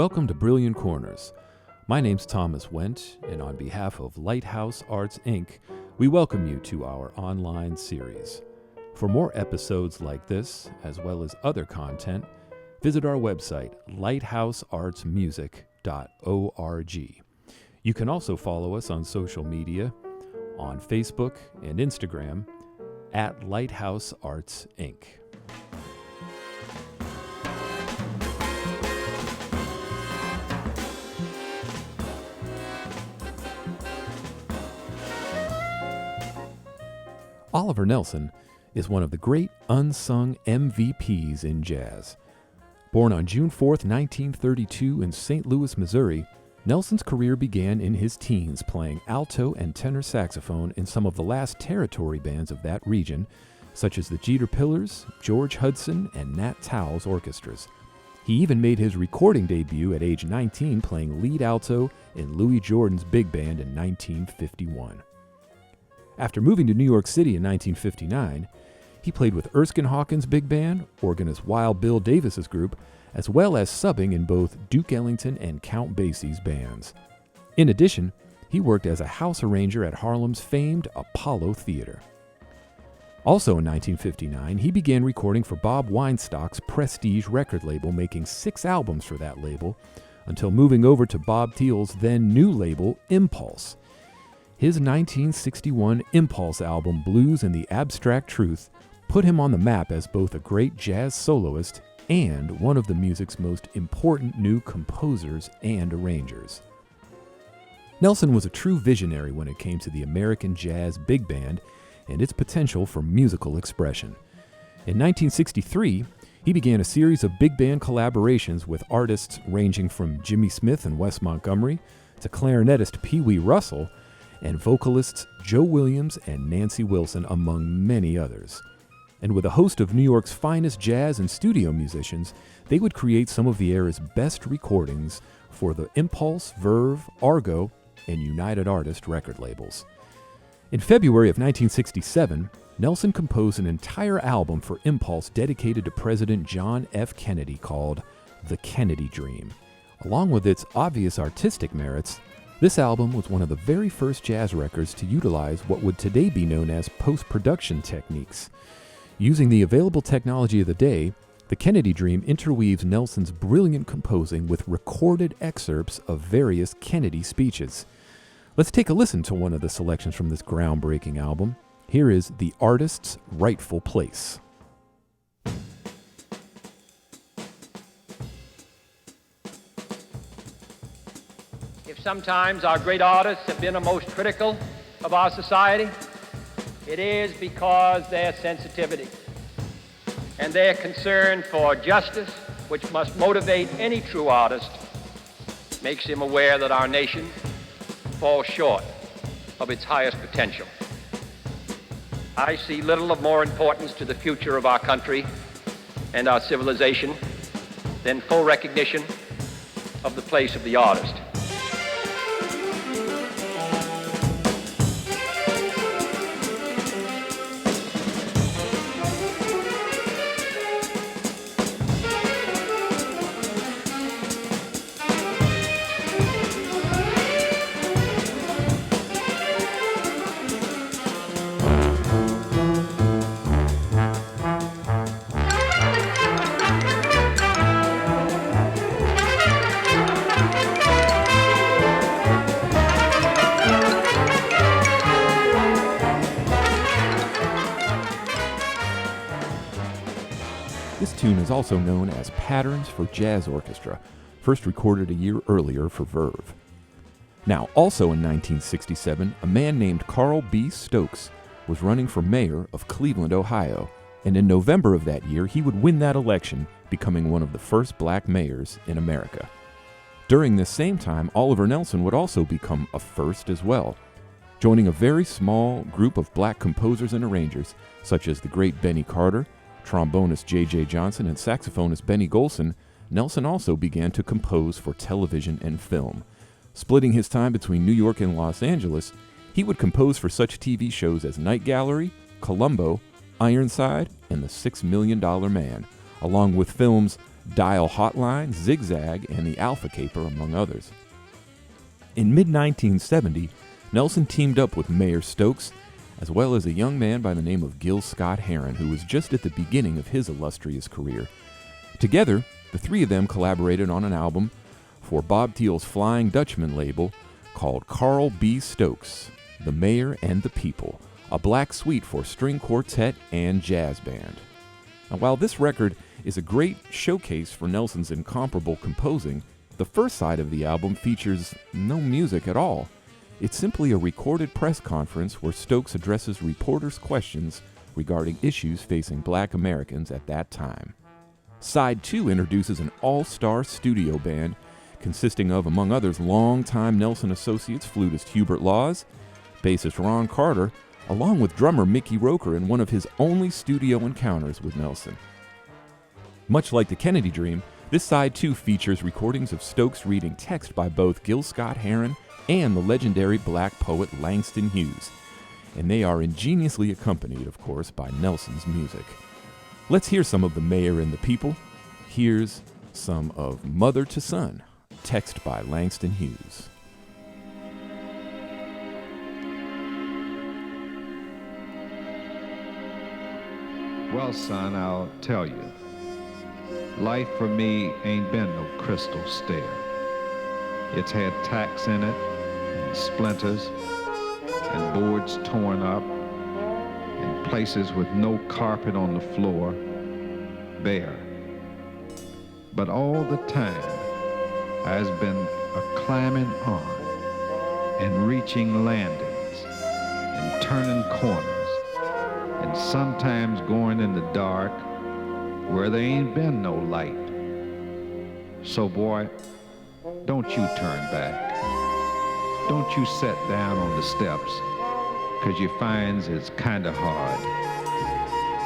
Welcome to Brilliant Corners. My name's Thomas Wendt, and on behalf of Lighthouse Arts, Inc., we welcome you to our online series. For more episodes like this, as well as other content, visit our website, lighthouseartsmusic.org. You can also follow us on social media, on Facebook and Instagram, at Lighthouse Arts, Inc. Oliver Nelson is one of the great unsung MVPs in jazz. Born on June 4, 1932 in St. Louis, Missouri, Nelson's career began in his teens playing alto and tenor saxophone in some of the last territory bands of that region, such as the Jeter Pillars, George Hudson, and Nat Towell's orchestras. He even made his recording debut at age 19 playing lead alto in Louis Jordan's big band in 1951. After moving to New York City in 1959, he played with Erskine Hawkins' big band, organist Wild Bill Davis's group, as well as subbing in both Duke Ellington and Count Basie's bands. In addition, he worked as a house arranger at Harlem's famed Apollo Theater. Also in 1959, he began recording for Bob Weinstock's Prestige record label, making 6 albums for that label, until moving over to Bob Thiel's then new label, Impulse. His 1961 Impulse album, Blues and the Abstract Truth, put him on the map as both a great jazz soloist and one of the music's most important new composers and arrangers. Nelson was a true visionary when it came to the American jazz big band and its potential for musical expression. In 1963, he began a series of big band collaborations with artists ranging from Jimmy Smith and Wes Montgomery to clarinetist Pee Wee Russell and vocalists Joe Williams and Nancy Wilson, among many others. And with a host of New York's finest jazz and studio musicians, they would create some of the era's best recordings for the Impulse, Verve, Argo, and United Artists record labels. In February of 1967, Nelson composed an entire album for Impulse dedicated to President John F. Kennedy called The Kennedy Dream. Along with its obvious artistic merits, this album was one of the very first jazz records to utilize what would today be known as post-production techniques. Using the available technology of the day, The Kennedy Dream interweaves Nelson's brilliant composing with recorded excerpts of various Kennedy speeches. Let's take a listen to one of the selections from this groundbreaking album. Here is The Artist's Rightful Place. If sometimes our great artists have been the most critical of our society, it is because their sensitivity and their concern for justice, which must motivate any true artist, makes him aware that our nation falls short of its highest potential. I see little of more importance to the future of our country and our civilization than full recognition of the place of the artist. This tune is also known as Patterns for Jazz Orchestra, first recorded a year earlier for Verve. Now, also in 1967, a man named Carl B. Stokes was running for mayor of Cleveland, Ohio, and in November of that year, he would win that election, becoming one of the first black mayors in America. During this same time, Oliver Nelson would also become a first as well, joining a very small group of black composers and arrangers, such as the great Benny Carter, trombonist J.J. Johnson, and saxophonist Benny Golson. Nelson also began to compose for television and film. Splitting his time between New York and Los Angeles, he would compose for such TV shows as Night Gallery, Columbo, Ironside, and The $6 Million Man, along with films Dial Hotline, Zigzag, and the Alpha Caper, among others. In mid-1970, Nelson teamed up with Mayor Stokes, as well as a young man by the name of Gil Scott-Heron, who was just at the beginning of his illustrious career. Together, the three of them collaborated on an album for Bob Thiel's Flying Dutchman label called Carl B. Stokes, The Mayor and the People, a black suite for string quartet and jazz band. Now, while this record is a great showcase for Nelson's incomparable composing, the first side of the album features no music at all. It's simply a recorded press conference where Stokes addresses reporters' questions regarding issues facing black Americans at that time. Side 2 introduces an all-star studio band consisting of, among others, longtime Nelson Associates flutist Hubert Laws, bassist Ron Carter, along with drummer Mickey Roker in one of his only studio encounters with Nelson. Much like the Kennedy Dream, this side 2 features recordings of Stokes reading text by both Gil Scott-Heron and the legendary black poet Langston Hughes, and they are ingeniously accompanied, of course, by Nelson's music. Let's hear some of The Mayor and the People. Here's some of Mother to Son, text by Langston Hughes. Well, son, I'll tell you. Life for me ain't been no crystal stair. It's had tacks in it, and splinters, and boards torn up, and places with no carpet on the floor, bare. But all the time, I've been a-climbing on, and reaching landings, and turning corners, and sometimes going in the dark where there ain't been no light. So boy, don't you turn back. Don't you sit down on the steps, 'cause you finds it's kinda hard.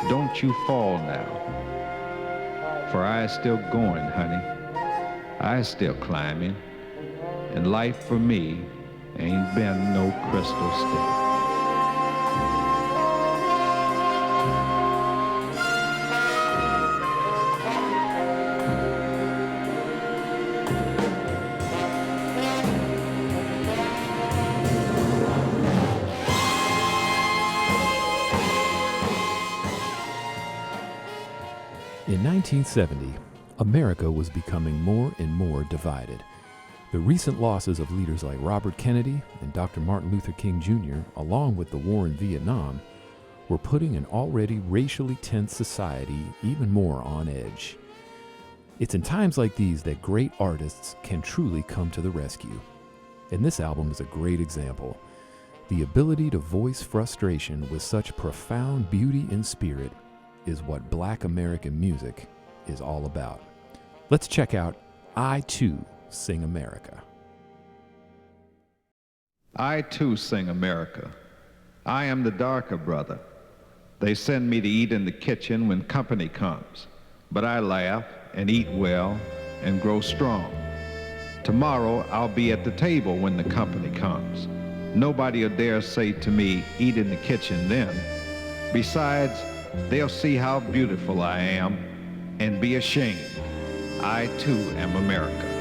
Don't you fall now, for I still going, honey. I still climbing, and life for me ain't been no crystal stair. In 1970, America was becoming more and more divided. The recent losses of leaders like Robert Kennedy and Dr. Martin Luther King Jr., along with the war in Vietnam, were putting an already racially tense society even more on edge. It's in times like these that great artists can truly come to the rescue. And this album is a great example. The ability to voice frustration with such profound beauty and spirit is what Black American music is all about. Let's check out I Too Sing America. I too sing America. I am the darker brother. They send me to eat in the kitchen when company comes, but I laugh and eat well and grow strong. Tomorrow I'll be at the table when the company comes. Nobody'll dare say to me, eat in the kitchen then. Besides, they'll see how beautiful I am and be ashamed. I too am America.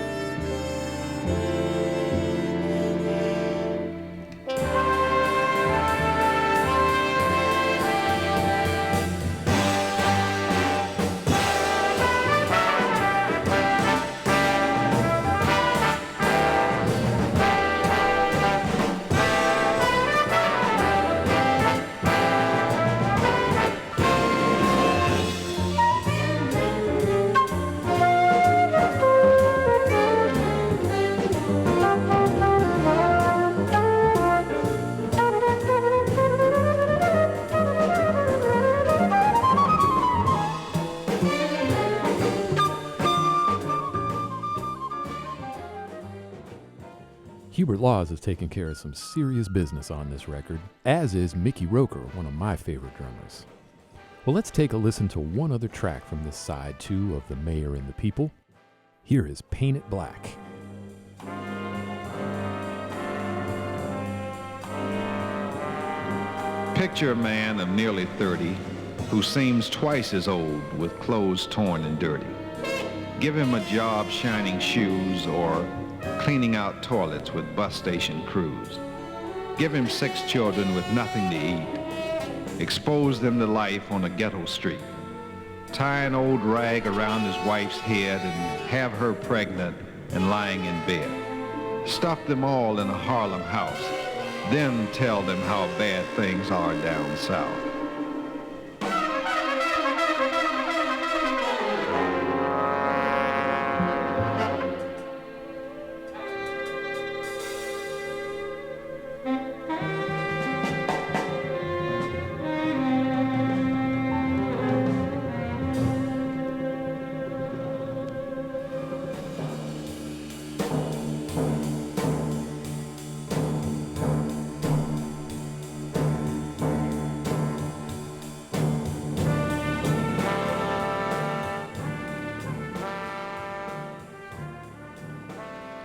Hubert Laws is taking care of some serious business on this record, as is Mickey Roker, one of my favorite drummers. Well, let's take a listen to one other track from this side 2 of The Mayor and the People. Here is Paint It Black. Picture a man of nearly 30 who seems twice as old with clothes torn and dirty. Give him a job shining shoes or cleaning out toilets with bus station crews. Give him 6 children with nothing to eat. Expose them to life on a ghetto street. Tie an old rag around his wife's head and have her pregnant and lying in bed. Stuff them all in a Harlem house. Then tell them how bad things are down south.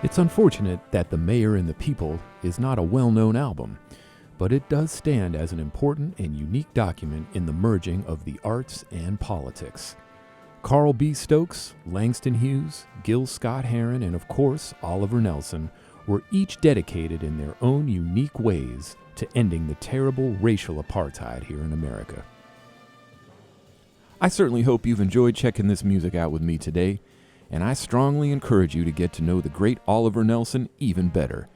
It's unfortunate that The Mayor and the People is not a well-known album, but it does stand as an important and unique document in the merging of the arts and politics. Carl B. Stokes, Langston Hughes, Gil Scott-Heron, and of course Oliver Nelson were each dedicated in their own unique ways to ending the terrible racial apartheid here in America. I certainly hope you've enjoyed checking this music out with me today, and I strongly encourage you to get to know the great Oliver Nelson even better.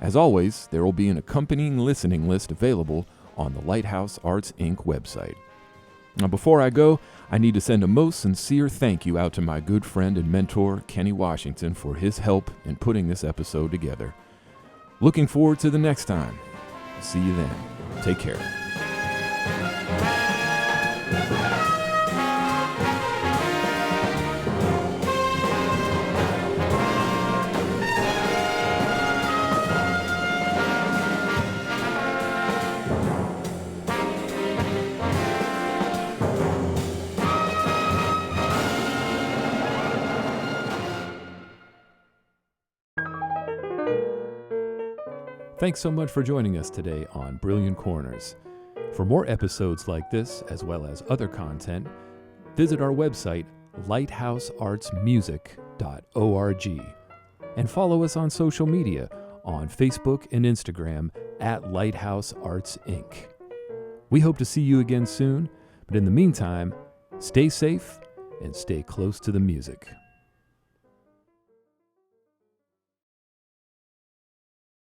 As always, there will be an accompanying listening list available on the Lighthouse Arts Inc. website. Now, before I go, I need to send a most sincere thank you out to my good friend and mentor, Kenny Washington, for his help in putting this episode together. Looking forward to the next time. See you then. Take care. Thanks so much for joining us today on Brilliant Corners. For more episodes like this, as well as other content, visit our website, lighthouseartsmusic.org, and follow us on social media on Facebook and Instagram at Lighthouse Arts Inc. We hope to see you again soon, but in the meantime, stay safe and stay close to the music.